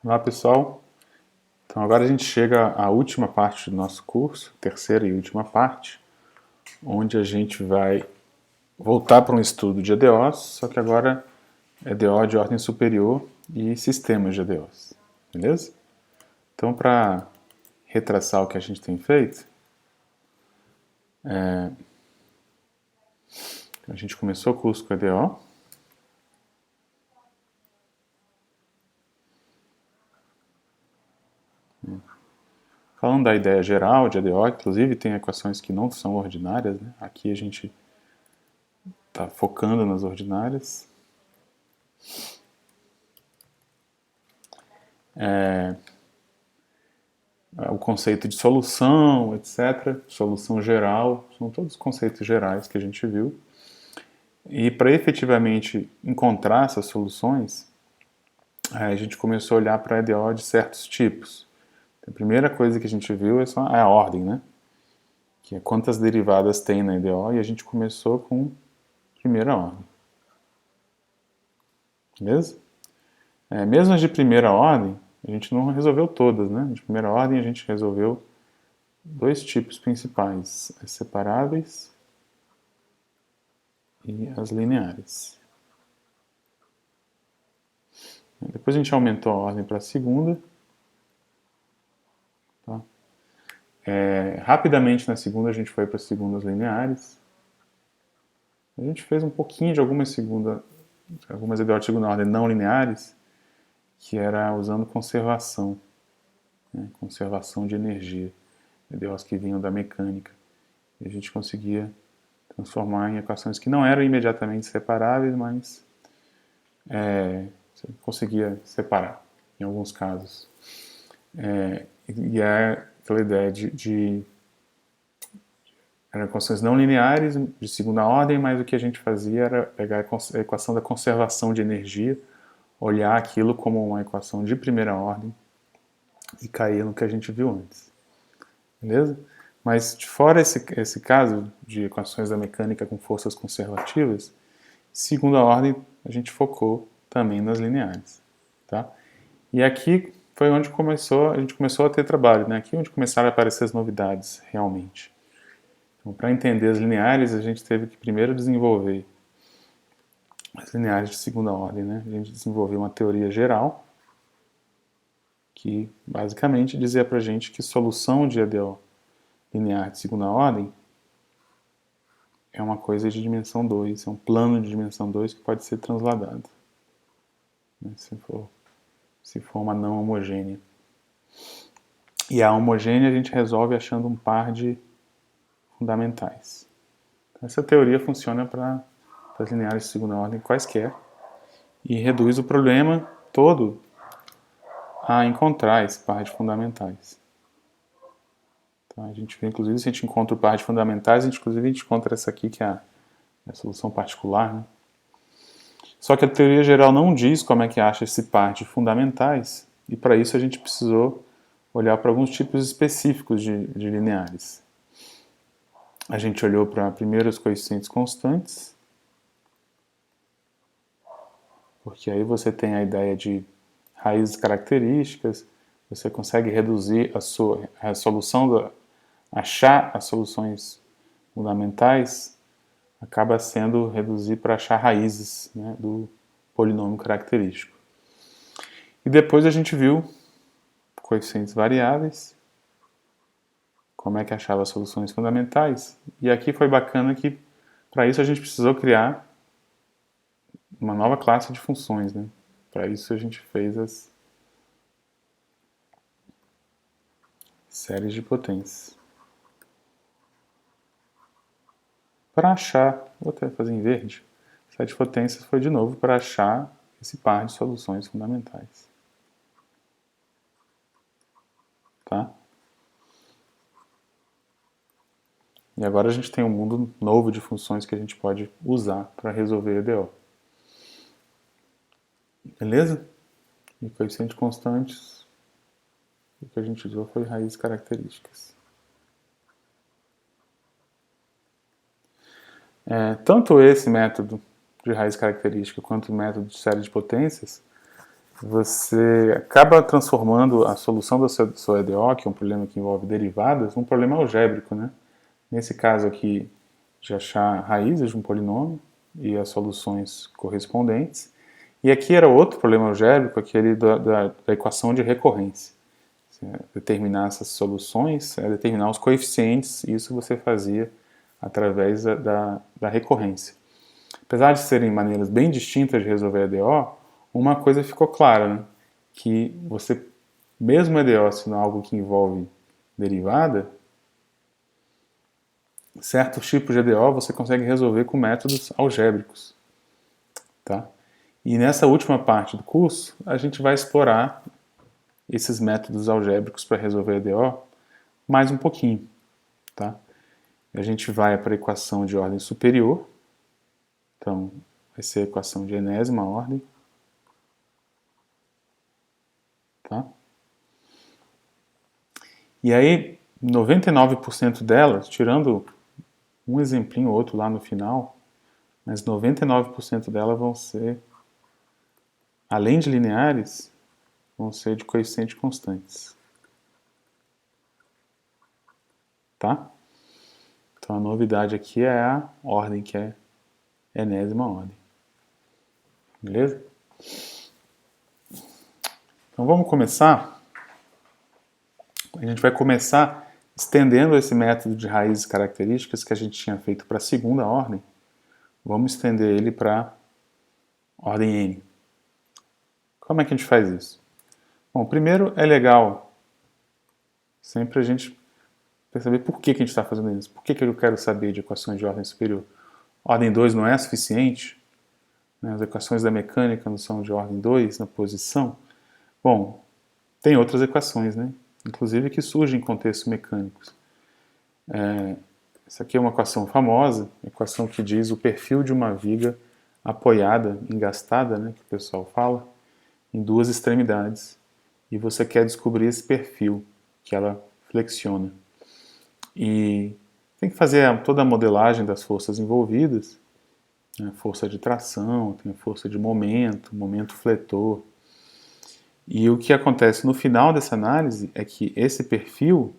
Olá pessoal, então agora a gente chega à última parte do nosso curso, terceira e última parte, onde a gente vai voltar para um estudo de EDOs, só que agora EDO de ordem superior e sistemas de EDOs, beleza? Então para retraçar o que a gente tem feito, a gente começou o curso com EDO, falando da ideia geral de EDO, inclusive tem equações que não são ordinárias, né? Aqui a gente está focando nas ordinárias. O conceito de solução, etc., solução geral, são todos conceitos gerais que a gente viu. E para efetivamente encontrar essas soluções, a gente começou a olhar para a EDO de certos tipos. A primeira coisa que a gente viu é a ordem, né? Que é quantas derivadas tem na EDO, e a gente começou com primeira ordem. Beleza? Mesmo as de primeira ordem, a gente não resolveu todas, né? De primeira ordem a gente resolveu dois tipos principais, as separáveis e as lineares. Depois a gente aumentou a ordem para a segunda. Tá? Rapidamente na segunda a gente foi para as segundas lineares. A gente fez um pouquinho de algumas EDO de segunda ordem não lineares, que era usando conservação, né? Conservação de energia. EDOs que vinham da mecânica. E a gente conseguia transformar em equações que não eram imediatamente separáveis, mas você conseguia separar, em alguns casos. E é aquela ideia de eram equações não lineares, de segunda ordem, mas o que a gente fazia era pegar a equação da conservação de energia, olhar aquilo como uma equação de primeira ordem e cair no que a gente viu antes. Beleza? Mas de fora esse caso de equações da mecânica com forças conservativas, segunda ordem a gente focou também nas lineares. Tá? E aqui foi onde a gente começou a ter trabalho, né? Aqui é onde começaram a aparecer as novidades realmente. Então, para entender as lineares, a gente teve que primeiro desenvolver as lineares de segunda ordem, né? A gente desenvolveu uma teoria geral que basicamente dizia para a gente que solução de EDO linear de segunda ordem é uma coisa de dimensão 2, é um plano de dimensão 2 que pode ser transladado, né? Se for uma não homogênea. E a homogênea a gente resolve achando um par de fundamentais. Então, essa teoria funciona para as lineares de segunda ordem quaisquer e reduz o problema todo a encontrar esse par de fundamentais. Então, a gente vê, inclusive, se a gente encontra o par de fundamentais, a gente encontra essa aqui, que é a solução particular, né? Só que a teoria geral não diz como é que acha esse par de fundamentais, e para isso a gente precisou olhar para alguns tipos específicos de lineares. A gente olhou para primeiro os coeficientes constantes, porque aí você tem a ideia de raízes características, você consegue reduzir a solução, achar as soluções fundamentais, acaba sendo reduzir para achar raízes, né, do polinômio característico. E depois a gente viu coeficientes variáveis, como é que achava as soluções fundamentais. E aqui foi bacana que, para isso, a gente precisou criar uma nova classe de funções, né? Para isso a gente fez as séries de potências. Para achar, vou até fazer em verde, série de potências foi de novo para achar esse par de soluções fundamentais. Tá? E agora a gente tem um mundo novo de funções que a gente pode usar para resolver EDO. Beleza? E coeficientes constantes, o que a gente usou foi raízes características. Tanto esse método de raiz característica quanto o método de série de potências, você acaba transformando a solução da sua EDO, que é um problema que envolve derivadas, num problema algébrico, né? Nesse caso aqui, de achar raízes de um polinômio e as soluções correspondentes. E aqui era outro problema algébrico, aquele da equação de recorrência. Determinar essas soluções, determinar os coeficientes, isso você fazia através da recorrência. Apesar de serem maneiras bem distintas de resolver a EDO, uma coisa ficou clara, né? Que você, mesmo a EDO sendo algo que envolve derivada, certos tipos de EDO você consegue resolver com métodos algébricos. Tá? E nessa última parte do curso, a gente vai explorar esses métodos algébricos para resolver a EDO mais um pouquinho. Tá? A gente vai para a equação de ordem superior, então vai ser a equação de enésima ordem. Tá? E aí, 99% delas, tirando um exemplinho ou outro lá no final, mas 99% delas vão ser, além de lineares, vão ser de coeficientes constantes. Tá? Então a novidade aqui é a ordem, que é enésima ordem. Beleza? Então vamos começar. A gente vai começar estendendo esse método de raízes características que a gente tinha feito para a segunda ordem. Vamos estender ele para ordem N. Como é que a gente faz isso? Bom, primeiro é legal sempre a gente perceber por que a gente está fazendo isso. Por que eu quero saber de equações de ordem superior? Ordem 2 não é suficiente? As equações da mecânica não são de ordem 2 na posição? Bom, tem outras equações, né? Inclusive que surgem em contextos mecânicos. Essa aqui é uma equação famosa, equação que diz o perfil de uma viga apoiada, engastada, né, que o pessoal fala, em duas extremidades. E você quer descobrir esse perfil que ela flexiona. E tem que fazer toda a modelagem das forças envolvidas, né, força de tração, tem força de momento fletor. E o que acontece no final dessa análise é que esse perfil,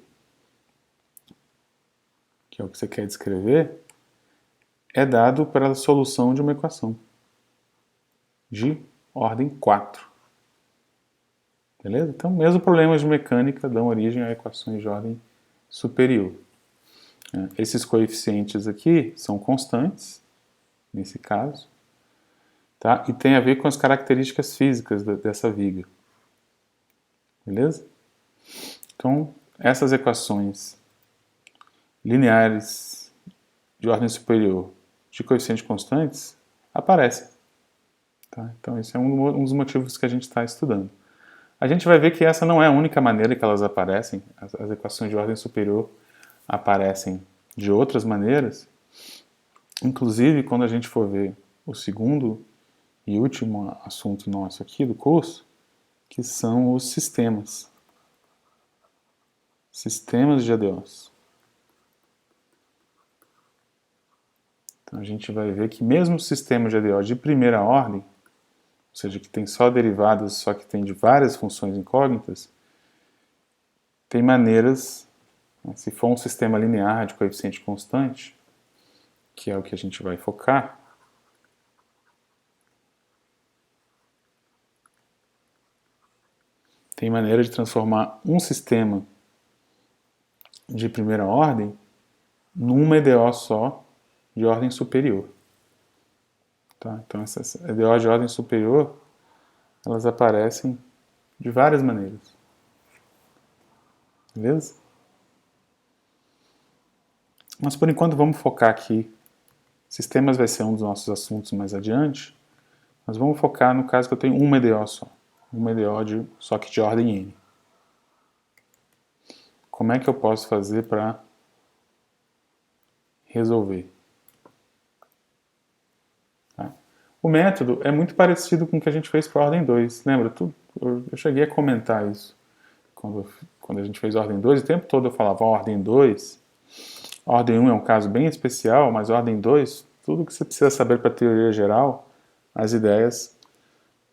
que é o que você quer descrever, é dado pela solução de uma equação de ordem 4. Beleza? Então, mesmo problemas de mecânica dão origem a equações de ordem superior. Esses coeficientes aqui são constantes, nesse caso, tá? E tem a ver com as características físicas dessa viga. Beleza? Então, essas equações lineares de ordem superior de coeficientes constantes aparecem. Tá? Então, esse é um dos motivos que a gente está estudando. A gente vai ver que essa não é a única maneira que elas aparecem. As equações de ordem superior aparecem de outras maneiras. Inclusive, quando a gente for ver o segundo e último assunto nosso aqui do curso, que são os sistemas. Sistemas de ADOs. Então a gente vai ver que mesmo o sistema de ADO de primeira ordem, ou seja, que tem só derivadas, só que tem de várias funções incógnitas, tem maneiras, se for um sistema linear de coeficiente constante, que é o que a gente vai focar, tem maneira de transformar um sistema de primeira ordem numa EDO só de ordem superior. Tá? Então essas EDO de ordem superior, elas aparecem de várias maneiras. Beleza? Mas por enquanto vamos focar aqui. Sistemas vai ser um dos nossos assuntos mais adiante, mas vamos focar no caso que eu tenho uma EDO só. Uma EDO só que de ordem N. Como é que eu posso fazer para resolver? Tá? O método é muito parecido com o que a gente fez para a ordem 2. Lembra? Eu cheguei a comentar isso. Quando a gente fez a ordem 2, o tempo todo eu falava ordem 2. A ordem 1 é um caso bem especial, mas a ordem 2, tudo que você precisa saber para a teoria geral, as ideias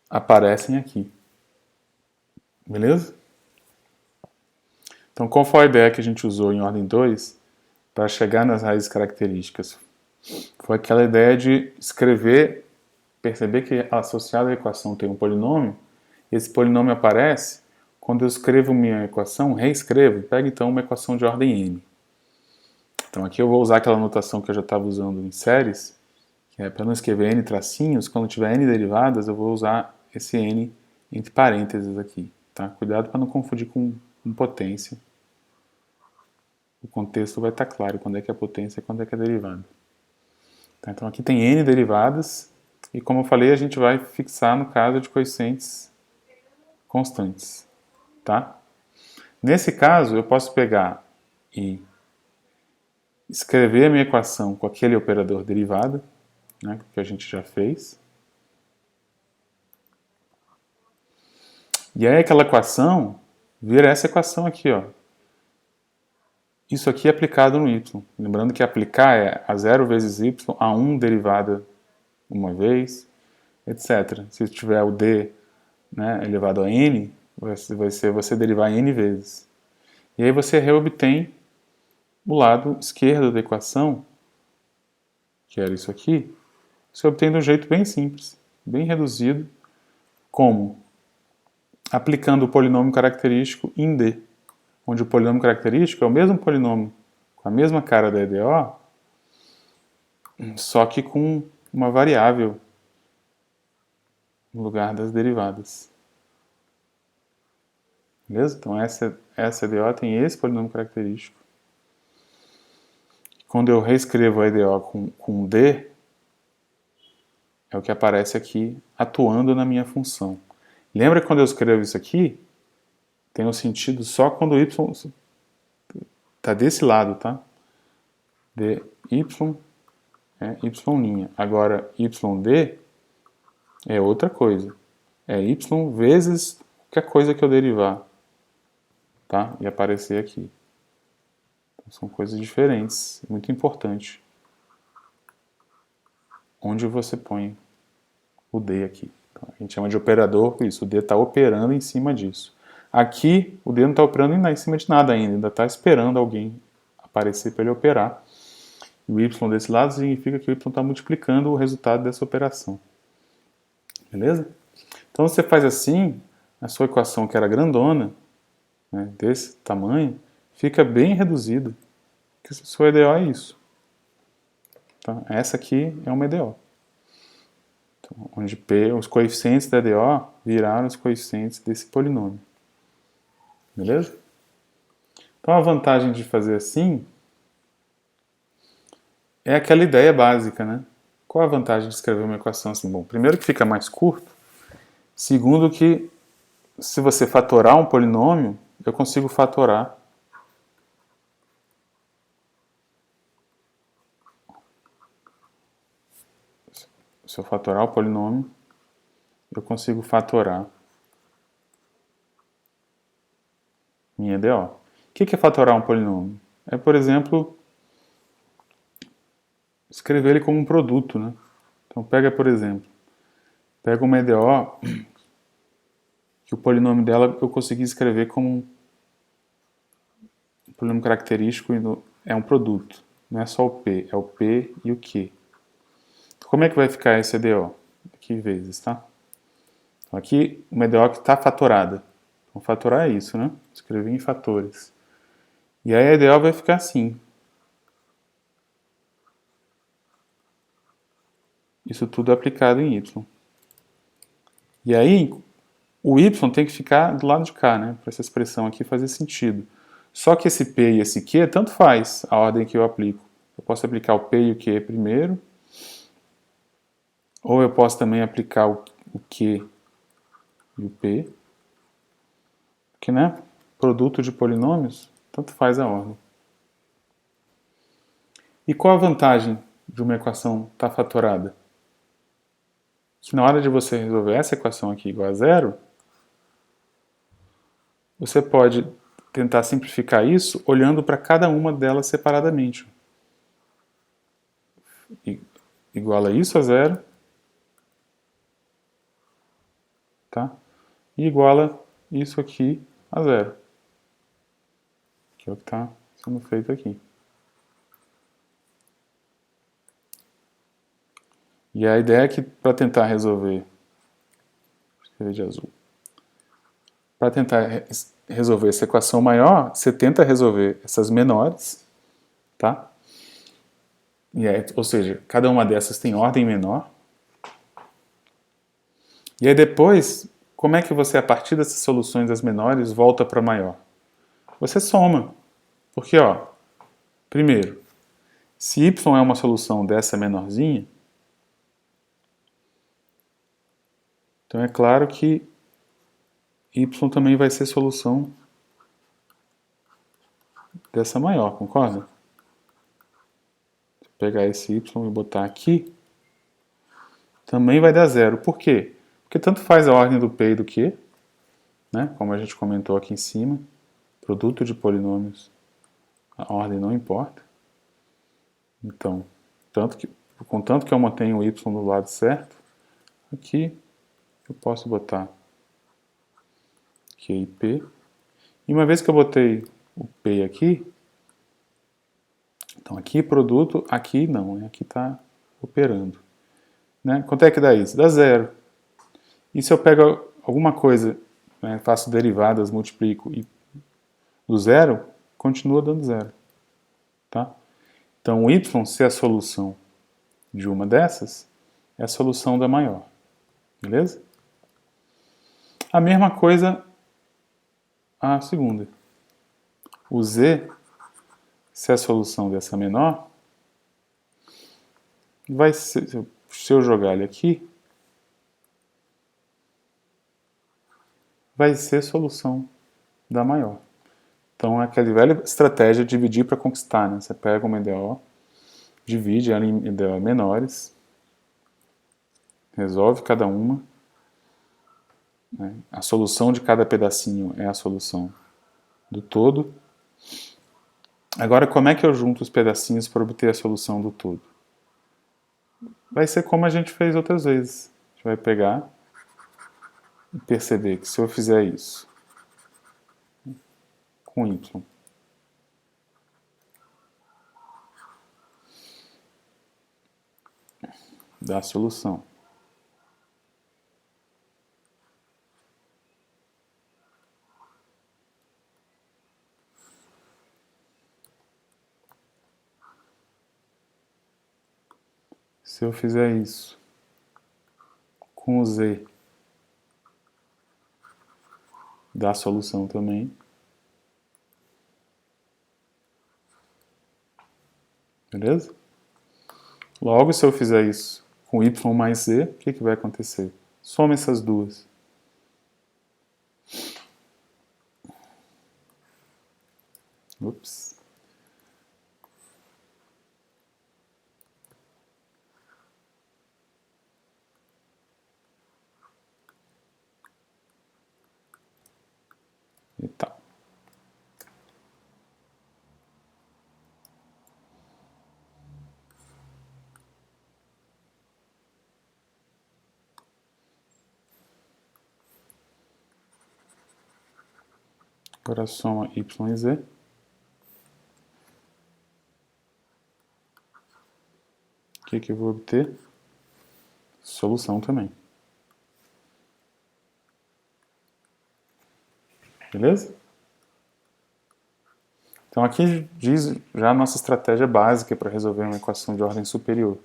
aparecem aqui. Beleza? Então, qual foi a ideia que a gente usou em ordem 2 para chegar nas raízes características? Foi aquela ideia de escrever, perceber que associado à equação tem um polinômio, e esse polinômio aparece quando eu escrevo minha equação, reescrevo, pego então uma equação de ordem n. Então aqui eu vou usar aquela notação que eu já estava usando em séries, que é para não escrever n tracinhos, quando tiver n derivadas eu vou usar esse n entre parênteses aqui. Tá? Cuidado para não confundir com potência. O contexto vai estar claro quando é que é potência e quando é que é derivada. Tá? Então aqui tem n derivadas, e como eu falei, a gente vai fixar no caso de coeficientes constantes. Tá? Nesse caso, eu posso pegar e escrever a minha equação com aquele operador derivada, né, que a gente já fez. E aí aquela equação vira essa equação aqui, ó. Isso aqui é aplicado no y. Lembrando que aplicar é a 0 vezes y, a 1 derivada uma vez, etc. Se tiver o d, né, elevado a n, vai ser você derivar n vezes. E aí você reobtém o lado esquerdo da equação, que era isso aqui, você obtém de um jeito bem simples, bem reduzido, como aplicando o polinômio característico em D, onde o polinômio característico é o mesmo polinômio com a mesma cara da EDO, só que com uma variável no lugar das derivadas. Beleza? Então essa EDO tem esse polinômio característico. Quando eu reescrevo a EDO com D, é o que aparece aqui atuando na minha função. Lembra que quando eu escrevo isso aqui, tem um sentido só quando o y está desse lado, tá? dy é y'. Agora, yd é outra coisa. É y vezes qualquer coisa que eu derivar, tá? E aparecer aqui. Então, são coisas diferentes. Muito importante. Onde você põe o d aqui. Então, a gente chama de operador por isso. O d está operando em cima disso. Aqui, o d não está operando em cima de nada ainda está esperando alguém aparecer para ele operar. E o y desse lado significa que o y está multiplicando o resultado dessa operação. Beleza? Então você faz assim, a sua equação que era grandona, né, desse tamanho, fica bem reduzida. Porque o seu EDO é isso. Tá? Essa aqui é uma EDO. Então, onde P, os coeficientes da EDO viraram os coeficientes desse polinômio. Beleza? Então a vantagem de fazer assim é aquela ideia básica, né? Qual a vantagem de escrever uma equação assim? Bom, primeiro que fica mais curto, segundo que se você fatorar um polinômio, eu consigo fatorar se eu fatorar o polinômio, eu consigo fatorar minha EDO. O que é fatorar um polinômio? É, por exemplo, escrever ele como um produto, né? Então pega, por exemplo, pega uma EDO que o polinômio dela eu consegui escrever como um polinômio característico é um produto. Não é só o P, é o P e o Q. Como é que vai ficar esse EDO? Aqui vezes, tá? Então, aqui uma EDO que está fatorada. Então fatorar é isso, né? Escrever em fatores. E aí a EDO vai ficar assim. Isso tudo aplicado em Y. E aí, o Y tem que ficar do lado de cá, né? Para essa expressão aqui fazer sentido. Só que esse P e esse Q, tanto faz a ordem que eu aplico. Eu posso aplicar o P e o Q primeiro, ou eu posso também aplicar o Q e o P, que, né? Produto de polinômios, tanto faz a ordem. E qual a vantagem de uma equação estar fatorada? Que na hora de você resolver essa equação aqui igual a zero, você pode tentar simplificar isso olhando para cada uma delas separadamente. Iguala isso a zero, tá? E iguala isso aqui a zero, que é o que está sendo feito aqui. E a ideia é que para tentar resolver, vou escrever de azul, para tentar resolver essa equação maior, você tenta resolver essas menores, tá? E aí, ou seja, cada uma dessas tem ordem menor. E aí depois, como é que você, a partir dessas soluções das menores, volta para a maior? Você soma. Porque, ó, primeiro, se y é uma solução dessa menorzinha, então é claro que y também vai ser solução dessa maior, concorda? Se eu pegar esse y e botar aqui, também vai dar zero. Por quê? Porque tanto faz a ordem do p e do q, né? Como a gente comentou aqui em cima, produto de polinômios, a ordem não importa. Então, contanto que eu mantenho o y do lado certo, aqui eu posso botar Q e P. E uma vez que eu botei o P aqui, então aqui produto, aqui não, né? Aqui está operando. Né? Quanto é que dá isso? Dá zero. E se eu pego alguma coisa, né, faço derivadas, multiplico e do zero, continua dando zero. Tá? Então o y, se é a solução de uma dessas, é a solução da maior. Beleza? A mesma coisa a segunda. O z, se é a solução dessa menor, vai ser, se eu jogar ele aqui, vai ser solução da maior. Então é aquela velha estratégia de dividir para conquistar. Né? Você pega uma EDO, divide ela em EDO menores, resolve cada uma. Né? A solução de cada pedacinho é a solução do todo. Agora, como é que eu junto os pedacinhos para obter a solução do todo? Vai ser como a gente fez outras vezes. A gente vai pegar e perceber que se eu fizer isso com y, dá a solução. Se eu fizer isso com o z, dá a solução também. Beleza? Logo, se eu fizer isso com y mais z, o que vai acontecer? Soma essas duas. Ups. E tá. Agora soma y e z. O que eu vou obter? Solução também. Beleza? Então aqui diz já a nossa estratégia básica para resolver uma equação de ordem superior.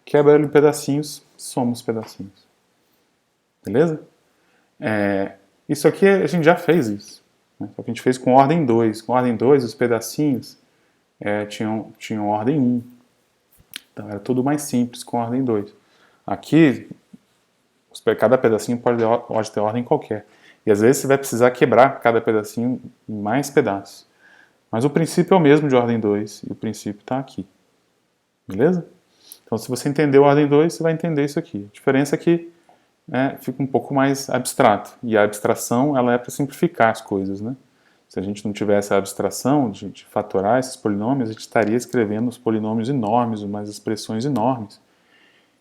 Quebra ela em pedacinhos, soma os pedacinhos. Beleza? Isso aqui a gente já fez isso. Né? Só que a gente fez com ordem 2. Com ordem 2, os pedacinhos tinham ordem 1. Então era tudo mais simples com ordem 2. Aqui, cada pedacinho pode ter ordem qualquer. E às vezes você vai precisar quebrar cada pedacinho em mais pedaços. Mas o princípio é o mesmo de ordem 2 e o princípio está aqui. Beleza? Então se você entendeu a ordem 2, você vai entender isso aqui. A diferença é que fica um pouco mais abstrato. E a abstração ela é para simplificar as coisas. Né? Se a gente não tivesse a abstração de fatorar esses polinômios, a gente estaria escrevendo os polinômios enormes, umas expressões enormes,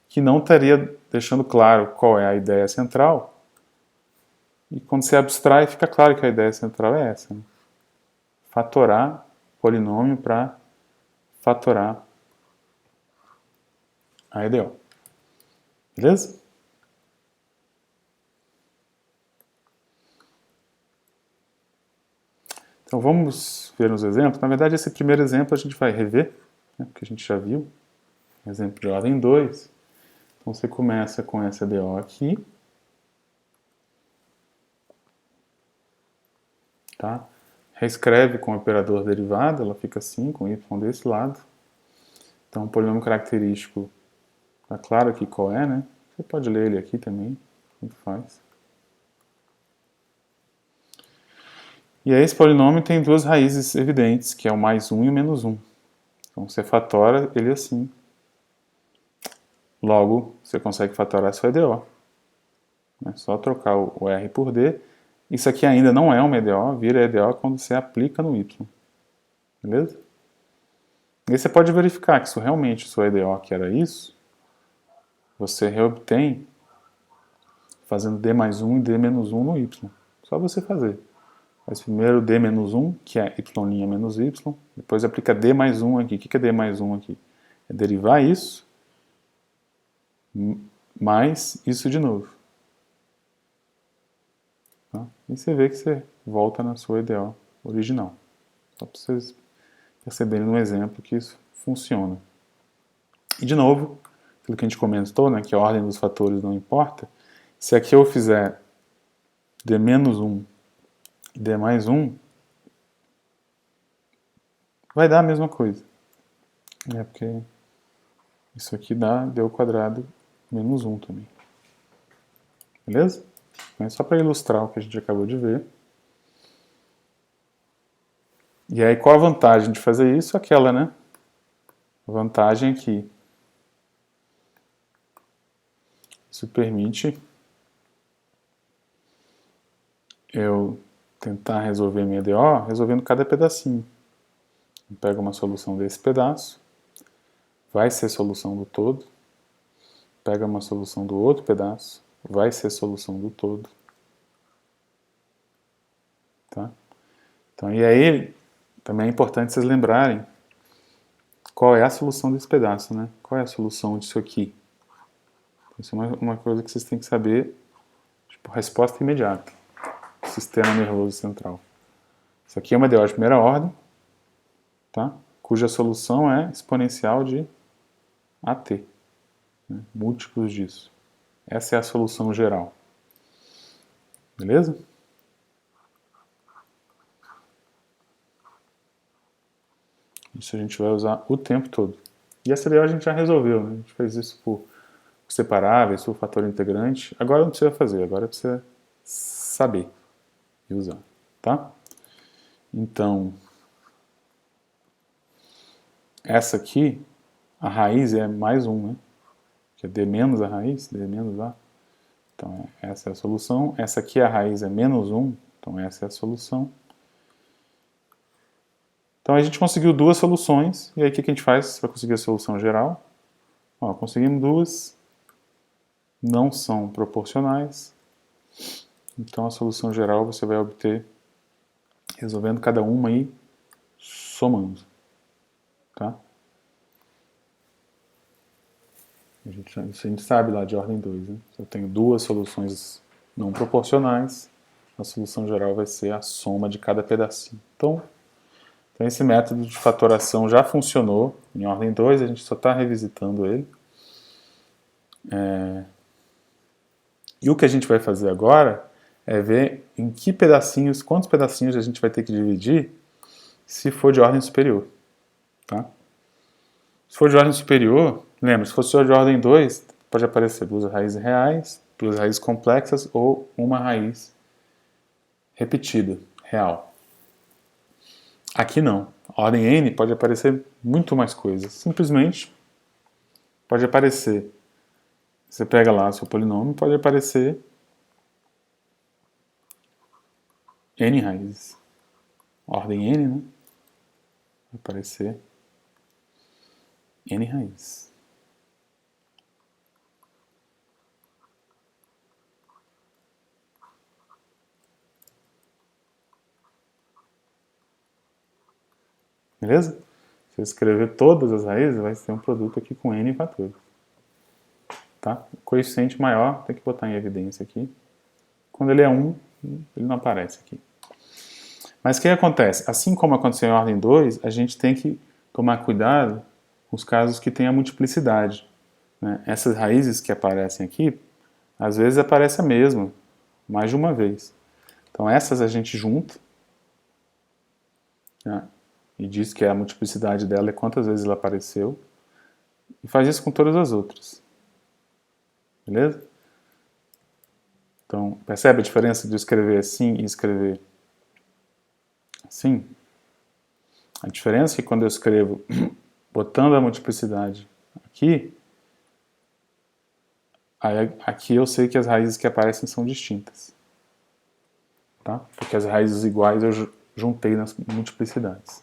que não estaria deixando claro qual é a ideia central E quando você abstrai, fica claro que a ideia central é essa, né? Fatorar polinômio para fatorar a EDO. Beleza? Então vamos ver os exemplos. Na verdade, esse primeiro exemplo a gente vai rever, né, porque a gente já viu. Exemplo de ordem 2. Então você começa com essa EDO aqui. Tá? Reescreve com o operador derivado, ela fica assim, com y desse lado. Então o polinômio característico, está claro aqui qual é, né? Você pode ler ele aqui também, tanto faz. E aí esse polinômio tem duas raízes evidentes, que é o mais 1 e o menos 1. Então você fatora ele assim. Logo, você consegue fatorar sua EDO. É só trocar o R por D. Isso aqui ainda não é uma EDO, vira EDO quando você aplica no Y. Beleza? E aí você pode verificar que se realmente sua EDO que era isso, você reobtém fazendo D mais 1 e D menos 1 no Y. Só você fazer. Faz primeiro D menos 1, que é Y' menos Y, depois aplica D mais 1 aqui. O que é D mais 1 aqui? É derivar isso mais isso de novo. Tá? E você vê que você volta na sua EDO original. Só para vocês perceberem no exemplo que isso funciona. E de novo, aquilo que a gente comentou, né, que a ordem dos fatores não importa, se aqui eu fizer D menos 1 e D mais 1, vai dar a mesma coisa. Porque isso aqui dá D ao quadrado menos 1 também. Beleza? Então é só para ilustrar o que a gente acabou de ver. E aí qual a vantagem de fazer isso? Aquela, né? A vantagem é que isso permite eu tentar resolver minha EDO resolvendo cada pedacinho. Eu pego uma solução desse pedaço, vai ser solução do todo, pega uma solução do outro pedaço, vai ser solução do todo. Tá? Então, e aí, também é importante vocês lembrarem qual é a solução desse pedaço, né? Qual é a solução disso aqui? Isso é uma coisa que vocês têm que saber, tipo, resposta imediata. Sistema nervoso central. Isso aqui é uma EDO de primeira ordem, tá? Cuja solução é exponencial de AT, né? Múltiplos disso. Essa é a solução geral. Beleza? Isso a gente vai usar o tempo todo. E essa EDO a gente já resolveu, né? A gente fez isso por separáveis, por fator integrante. Agora não precisa fazer, agora precisa saber e usar, tá? Então, essa aqui, a raiz é mais 1, né? Que é D menos a raiz, D menos A. Então, essa é a solução. Essa aqui, a raiz é menos 1, então essa é a solução. Então, a gente conseguiu duas soluções, e aí o que a gente faz para conseguir a solução geral? Ó, conseguimos duas, não são proporcionais, então a solução geral você vai obter resolvendo cada uma e somando. Tá? Isso a gente sabe lá de ordem 2. Né? Se eu tenho duas soluções não proporcionais, a solução geral vai ser a soma de cada pedacinho. Então esse método de fatoração já funcionou em ordem 2, a gente só está revisitando ele. E o que a gente vai fazer agora é ver em que pedacinhos, quantos pedacinhos a gente vai ter que dividir se for de ordem superior. Tá? Se for de ordem superior, lembra, se for de ordem 2, pode aparecer duas raízes reais, duas raízes complexas ou uma raiz repetida, real. Aqui não. A ordem n pode aparecer muito mais coisas. Simplesmente pode aparecer. Você pega lá o seu polinômio, pode aparecer n raízes. Ordem n, né? Vai aparecer n raízes. Beleza? Se eu escrever todas as raízes, vai ser um produto aqui com n fatores. Tá? O coeficiente maior tem que botar em evidência aqui. Quando ele é 1, ele não aparece aqui. Mas o que acontece? Assim como aconteceu em ordem 2, a gente tem que tomar cuidado com os casos que tem a multiplicidade. Né? Essas raízes que aparecem aqui, às vezes aparece a mesma, mais de uma vez. Então essas a gente junta, né? E diz que a multiplicidade dela é quantas vezes ela apareceu, e faz isso com todas as outras. Beleza? Então, percebe a diferença de escrever assim e escrever assim? A diferença é que quando eu escrevo botando a multiplicidade aqui, aí aqui eu sei que as raízes que aparecem são distintas. Tá? Porque as raízes iguais eu juntei nas multiplicidades.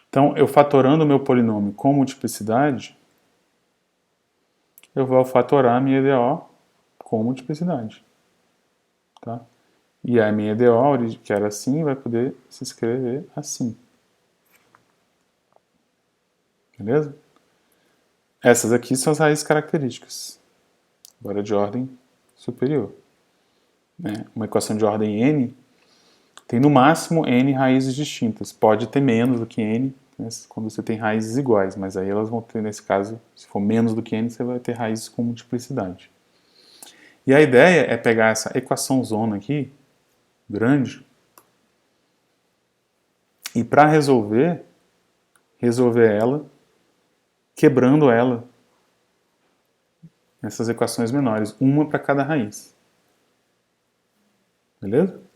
Então, eu fatorando o meu polinômio com multiplicidade, eu vou fatorar a minha EDO com multiplicidade. Tá? E a minha EDO, que era assim, vai poder se escrever assim. Beleza? Essas aqui são as raízes características. Agora de ordem superior. Né? Uma equação de ordem n tem no máximo n raízes distintas. Pode ter menos do que n, né, quando você tem raízes iguais, mas aí elas vão ter, nesse caso, se for menos do que n, você vai ter raízes com multiplicidade. E a ideia é pegar essa equação zona aqui, grande, e para resolver ela quebrando ela nessas equações menores, uma para cada raiz. Beleza?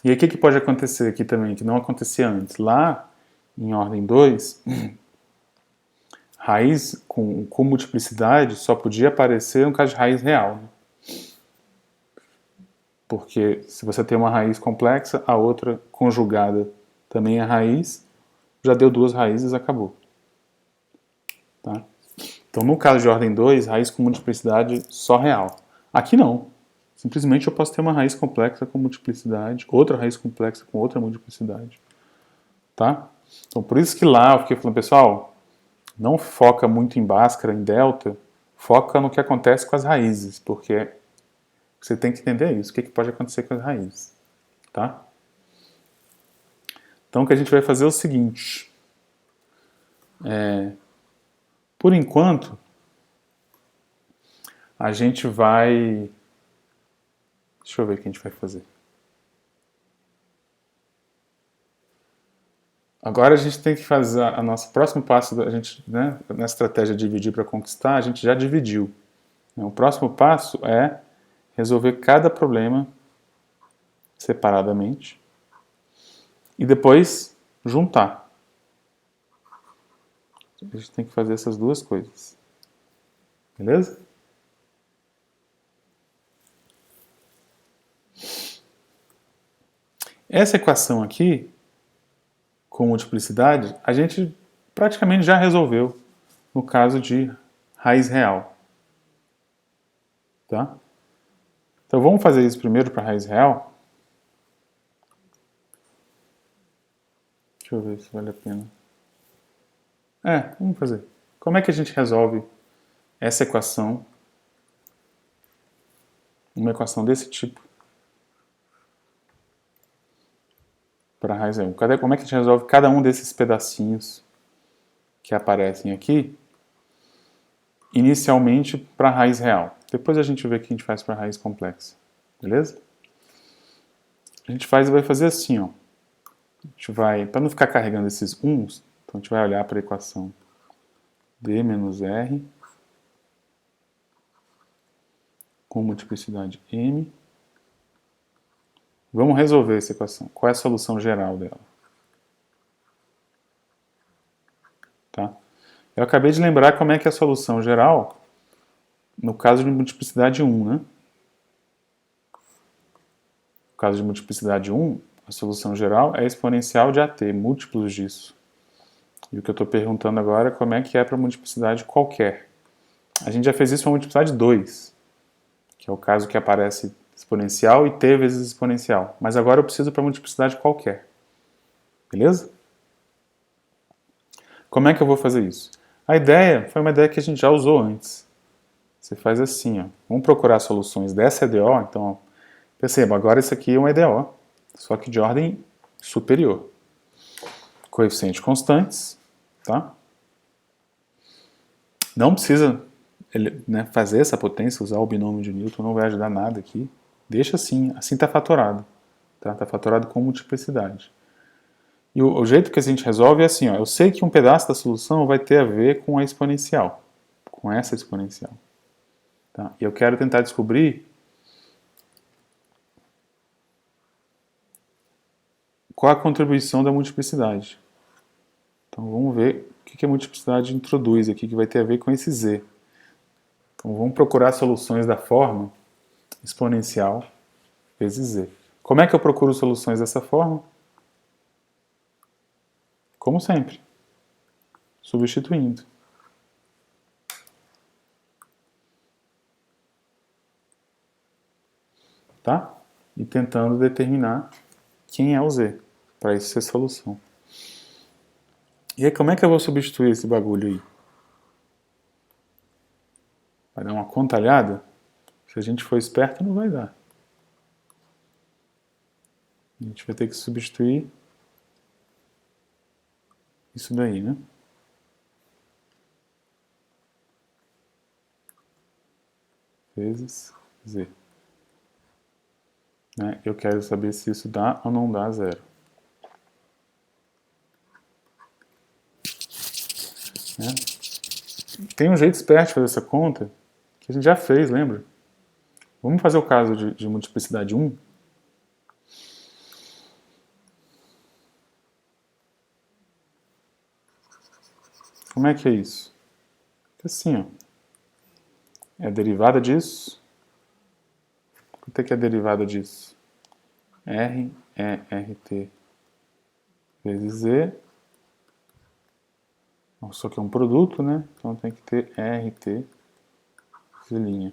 E aí o que pode acontecer aqui também, que não acontecia antes? Lá, em ordem 2, raiz com multiplicidade só podia aparecer no caso de raiz real. Né? Porque se você tem uma raiz complexa, a outra conjugada também é raiz, já deu duas raízes, acabou. Tá? Então, no caso de ordem 2, raiz com multiplicidade só real. Aqui não. Simplesmente eu posso ter uma raiz complexa com multiplicidade, outra raiz complexa com outra multiplicidade. Tá? Então, por isso que lá eu fiquei falando, pessoal, não foca muito em Bhaskara, em delta, foca no que acontece com as raízes, porque você tem que entender isso, o que pode acontecer com as raízes. Tá? Então, o que a gente vai fazer é o seguinte. Por enquanto, a gente vai... Deixa eu ver o que a gente vai fazer. Agora a gente tem que fazer a nosso próximo passo, a gente, né, na estratégia de dividir para conquistar, a gente já dividiu. O próximo passo é resolver cada problema separadamente e depois juntar. A gente tem que fazer essas duas coisas. Beleza? Essa equação aqui, com multiplicidade, a gente praticamente já resolveu no caso de raiz real. Tá? Então vamos fazer isso primeiro para raiz real. Deixa eu ver se vale a pena. Vamos fazer. Como é que a gente resolve essa equação? Uma equação desse tipo para raiz real. Como é que a gente resolve cada um desses pedacinhos que aparecem aqui? Inicialmente para raiz real. Depois a gente vê o que a gente faz para raiz complexa. Beleza? A gente vai fazer assim, ó. A gente vai, para não ficar carregando esses uns, então a gente vai olhar para a equação d menos r com multiplicidade m. Vamos resolver essa equação. Qual é a solução geral dela? Tá? Eu acabei de lembrar como é que é a solução geral no caso de multiplicidade 1, né? No caso de multiplicidade 1, a solução geral é exponencial de AT, múltiplos disso. E o que eu estou perguntando agora é como é que é para multiplicidade qualquer. A gente já fez isso para multiplicidade 2, que é o caso que aparece exponencial e t vezes exponencial. Mas agora eu preciso para multiplicidade qualquer. Beleza? Como é que eu vou fazer isso? A ideia foi uma ideia que a gente já usou antes. Você faz assim, ó. Vamos procurar soluções dessa EDO. Então, perceba, agora isso aqui é uma EDO, só que de ordem superior. Coeficientes constantes, tá? Não precisa fazer essa potência, usar o binômio de Newton, não vai ajudar nada aqui. Deixa assim está fatorado. Está fatorado com multiplicidade. E o jeito que a gente resolve é assim, ó, eu sei que um pedaço da solução vai ter a ver com a exponencial, com essa exponencial. Tá? E eu quero tentar descobrir qual a contribuição da multiplicidade. Então vamos ver o que a multiplicidade introduz aqui, que vai ter a ver com esse z. Então vamos procurar soluções da forma exponencial vezes z. Como é que eu procuro soluções dessa forma? Como sempre, substituindo. Tá? E tentando determinar quem é o z, para isso ser solução. E aí, como é que eu vou substituir esse bagulho aí? Vai dar uma contalhada? Se a gente for esperto, não vai dar. A gente vai ter que substituir isso daí, né? Vezes z. Né? Eu quero saber se isso dá ou não dá zero. Né? Tem um jeito esperto de fazer essa conta que a gente já fez, lembra? Vamos fazer o caso de multiplicidade 1. Como é que é isso? Assim, ó. É a derivada disso. Quanto é que é a derivada disso? R é RT vezes Z. Só que é um produto, né? Então tem que ter RT Z'.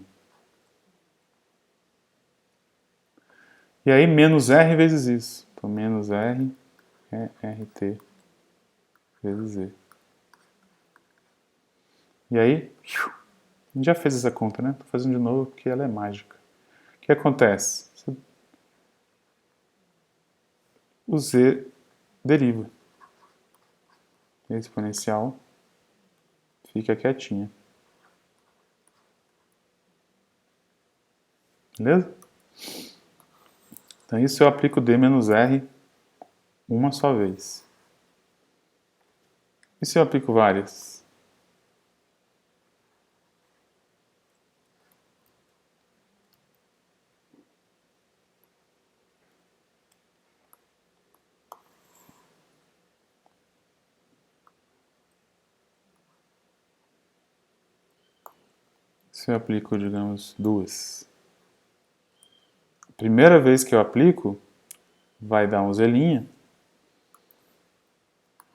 E aí menos R vezes isso. Então menos R é RT vezes Z. E aí, a gente já fez essa conta, né? Estou fazendo de novo porque ela é mágica. O que acontece? O Z deriva. E a exponencial fica quietinha. Beleza? Então isso eu aplico D menos R uma só vez. E se eu aplico várias? Se eu aplico, digamos, duas. A primeira vez que eu aplico, vai dar um zelinha.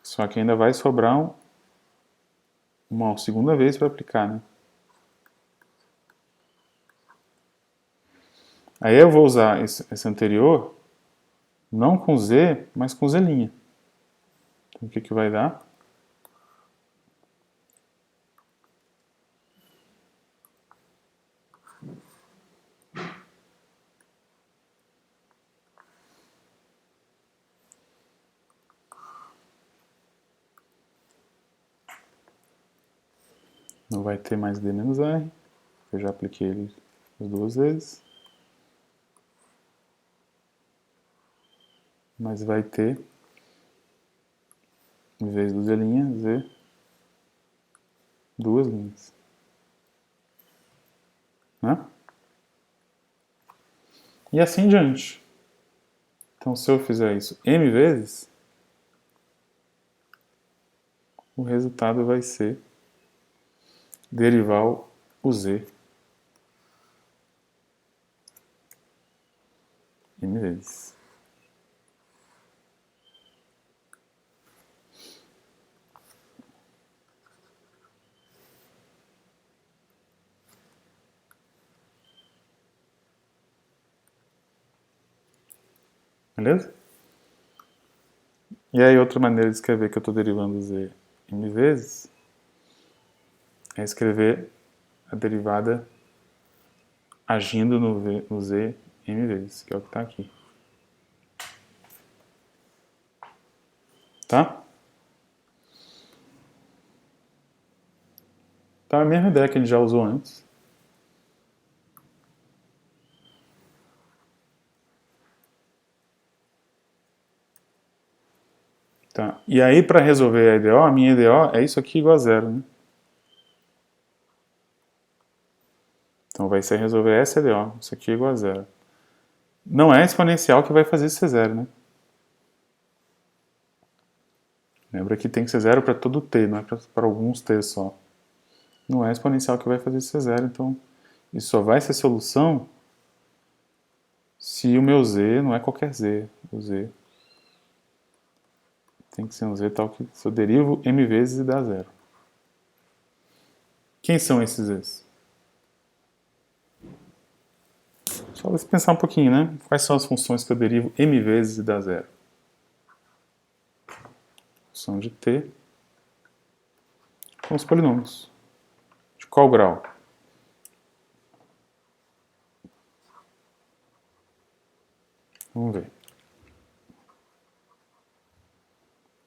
Só que ainda vai sobrar uma segunda vez para aplicar, né? Aí eu vou usar esse anterior, não com Z, mas com zelinha. Então o que vai dar? Não vai ter mais D menos R, eu já apliquei ele as duas vezes. Mas vai ter, em vez do Z', Z, duas linhas. Né? E assim em diante. Então, se eu fizer isso M vezes, o resultado vai ser derivar o Z M vezes. Beleza? E aí outra maneira de escrever que eu estou derivando z m vezes é escrever a derivada agindo no z m vezes, que é o que está aqui. Tá? Então é a mesma ideia que a gente já usou antes. Tá. E aí para resolver a EDO, a minha EDO é isso aqui igual a zero, né? Então vai ser resolver essa EDO, isso aqui é igual a zero. Não é exponencial que vai fazer isso ser zero, né? Lembra que tem que ser zero para todo t, não é para alguns t só. Não é exponencial que vai fazer isso ser zero, então isso só vai ser solução se o meu z não é qualquer z. O z tem que ser um z tal que se eu derivo m vezes e dá zero. Quem são esses z's? Só você pensar um pouquinho, né? Quais são as funções que eu derivo m vezes e dá zero? Função de t com os polinômios. De qual grau? Vamos ver.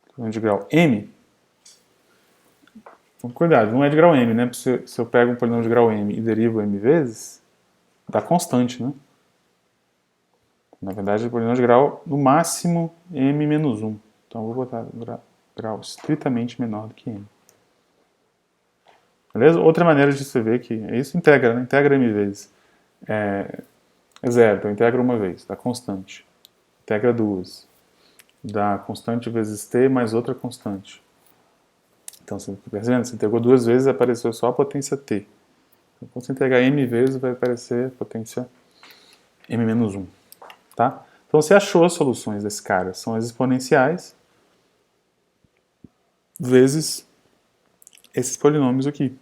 Polinômio de grau m. Cuidado, não é de grau m, né? Se eu pego um polinômio de grau m e derivo m vezes, dá constante, né? Na verdade, o polinômio de grau, no máximo, m menos 1. Então, eu vou botar grau estritamente menor do que m. Beleza? Outra maneira de se ver que isso integra, né? Integra m vezes. É zero, então integra uma vez, dá constante. Integra duas, dá constante vezes t mais outra constante. Então, você está percebendo? Você integrou duas vezes, apareceu só a potência t. Então, quando você integrar m vezes, vai aparecer a potência m menos 1. Tá? Então, você achou as soluções desse cara. São as exponenciais vezes esses polinômios aqui.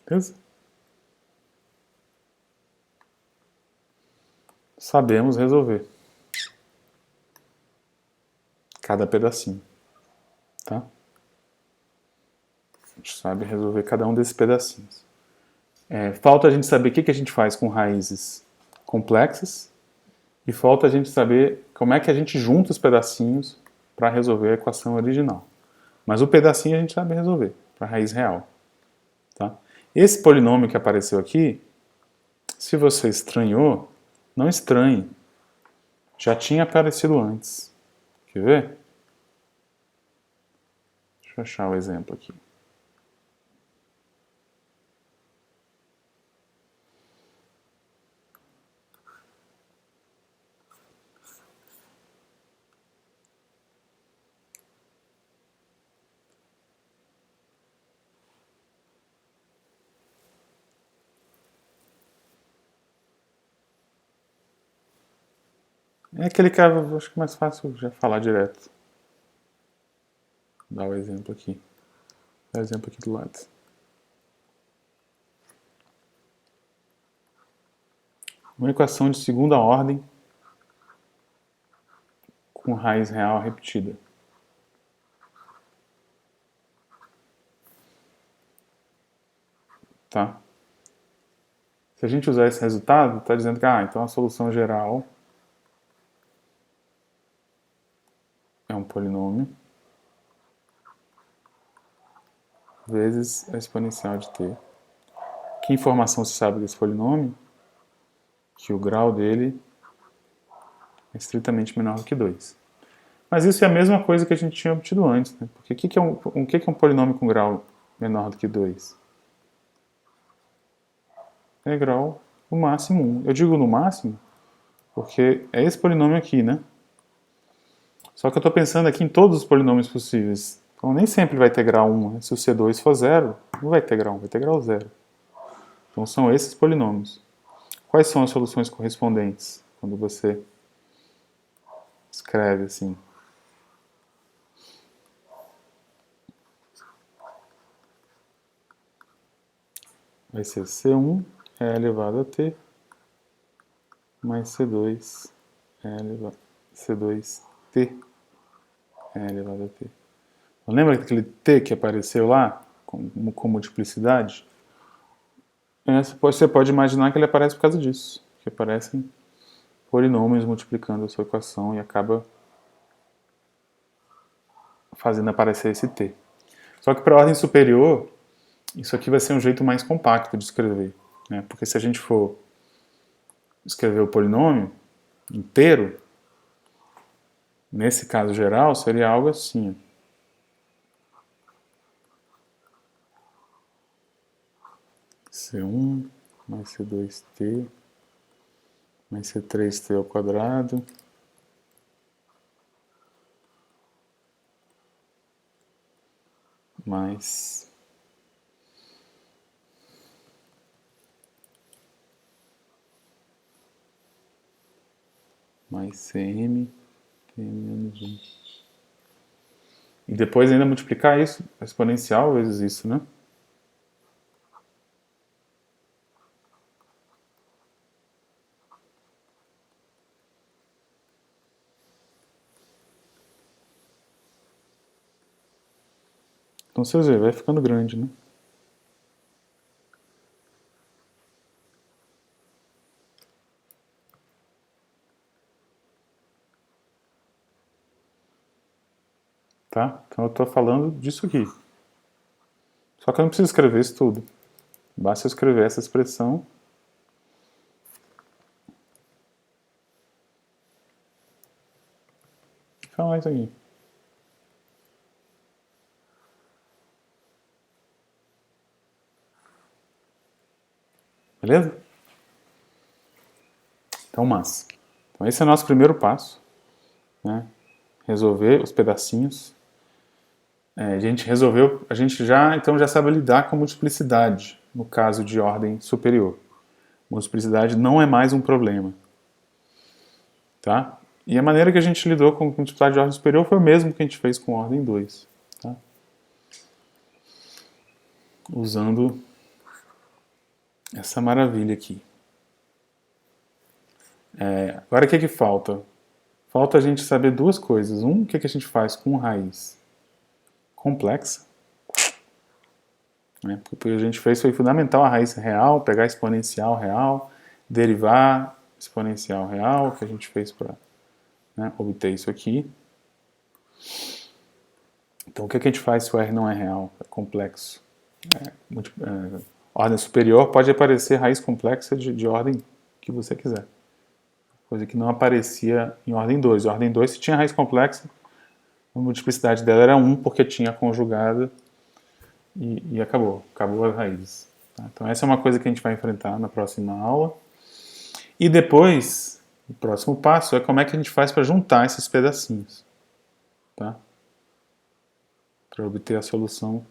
Beleza? Sabemos resolver cada pedacinho. Tá? A gente sabe resolver cada um desses pedacinhos. Falta a gente saber o que a gente faz com raízes complexas e falta a gente saber como é que a gente junta os pedacinhos para resolver a equação original. Mas o pedacinho a gente sabe resolver, para a raiz real. Tá? Esse polinômio que apareceu aqui, se você estranhou, não estranhe. Já tinha aparecido antes. Quer ver? Deixa eu achar o exemplo aqui. É aquele cara, acho que é mais fácil já falar direto. Vou dar o exemplo aqui. Dá o exemplo aqui do lado. Uma equação de segunda ordem com raiz real repetida. Tá? Se a gente usar esse resultado, está dizendo que então a solução geral é um polinômio vezes a exponencial de t. Que informação se sabe desse polinômio? Que o grau dele é estritamente menor do que 2. Mas isso é a mesma coisa que a gente tinha obtido antes, né? Porque o que é um polinômio com grau menor do que 2? É grau no máximo 1. Eu digo no máximo porque é esse polinômio aqui, né? Só que eu estou pensando aqui em todos os polinômios possíveis. Então nem sempre vai ter grau 1. Né? Se o C2 for 0, não vai ter grau 1, vai ter grau 0. Então são esses polinômios. Quais são as soluções correspondentes? Quando você escreve assim. vai ser C1 é elevado a T mais C2 é elevado a C2T é elevado a T. Então, lembra daquele T que apareceu lá com multiplicidade? Você pode imaginar que ele aparece por causa disso, que aparecem polinômios multiplicando a sua equação e acaba fazendo aparecer esse T. Só que para a ordem superior, isso aqui vai ser um jeito mais compacto de escrever, né? Porque se a gente for escrever o polinômio inteiro, nesse caso geral, seria algo assim. C1 mais C2T mais C3T ao quadrado mais CM, T menos 1. E depois ainda multiplicar isso, exponencial vezes isso, né? Então vocês veem, vai ficando grande, né? Tá? Então eu estou falando disso aqui. Só que eu não preciso escrever isso tudo. Basta eu escrever essa expressão e falar isso aqui. Beleza? Então, massa. Então esse é o nosso primeiro passo, né? Resolver os pedacinhos. A gente já sabe lidar com multiplicidade, no caso de ordem superior. Multiplicidade não é mais um problema. Tá? E a maneira que a gente lidou com multiplicidade de ordem superior foi o mesmo que a gente fez com ordem 2. Tá? Usando essa maravilha aqui. Agora o que falta? Falta a gente saber duas coisas. O que a gente faz com raiz complexa. Né? Porque o que a gente fez foi fundamental a raiz real, pegar exponencial real, derivar exponencial real, que a gente fez para obter isso aqui. Então o que a gente faz se o R não é real, é complexo? Ordem superior pode aparecer raiz complexa de ordem que você quiser. Coisa que não aparecia em ordem 2. Em ordem 2, se tinha raiz complexa, a multiplicidade dela era 1, porque tinha conjugada e acabou as raízes. Tá? Então essa é uma coisa que a gente vai enfrentar na próxima aula. E depois, o próximo passo é como é que a gente faz para juntar esses pedacinhos. Tá? Para obter a solução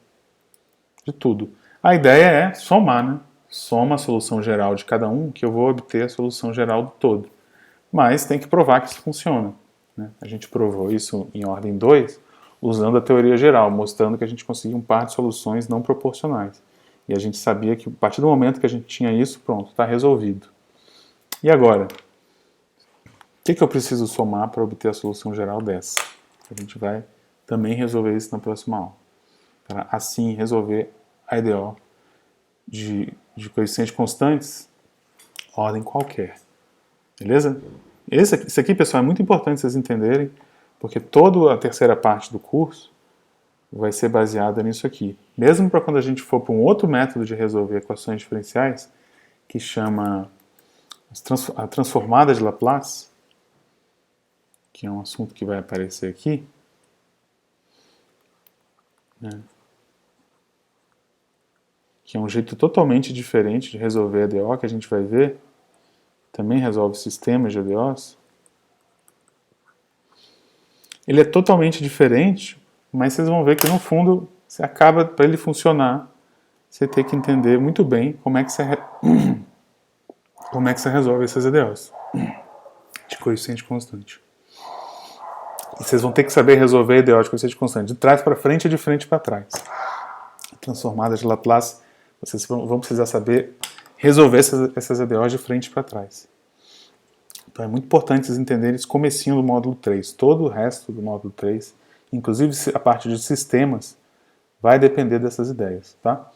de tudo. A ideia é somar, né? Soma a solução geral de cada um, que eu vou obter a solução geral do todo. Mas tem que provar que isso funciona. Né? A gente provou isso em ordem 2, usando a teoria geral, mostrando que a gente conseguia um par de soluções não proporcionais. E a gente sabia que a partir do momento que a gente tinha isso, pronto, está resolvido. E agora? O que eu preciso somar para obter a solução geral dessa? A gente vai também resolver isso na próxima aula. Para assim resolver a EDO de coeficientes constantes, ordem qualquer. Beleza? Isso aqui, pessoal, é muito importante vocês entenderem, porque toda a terceira parte do curso vai ser baseada nisso aqui. Mesmo para quando a gente for para um outro método de resolver equações diferenciais, que chama a transformada de Laplace, que é um assunto que vai aparecer aqui, né? Que é um jeito totalmente diferente de resolver a EDO, que a gente vai ver, também resolve sistemas de EDOs. Ele é totalmente diferente, mas vocês vão ver que no fundo, você acaba, para ele funcionar, você tem que entender muito bem como é que você resolve essas EDOs de coeficiente constante. E vocês vão ter que saber resolver a EDO de coeficiente constante de trás para frente e de frente para trás. A transformada de Laplace Vocês vão precisar saber resolver essas EDOs de frente para trás. Então é muito importante vocês entenderem esse comecinho do módulo 3. Todo o resto do módulo 3, inclusive a parte de sistemas, vai depender dessas ideias, tá?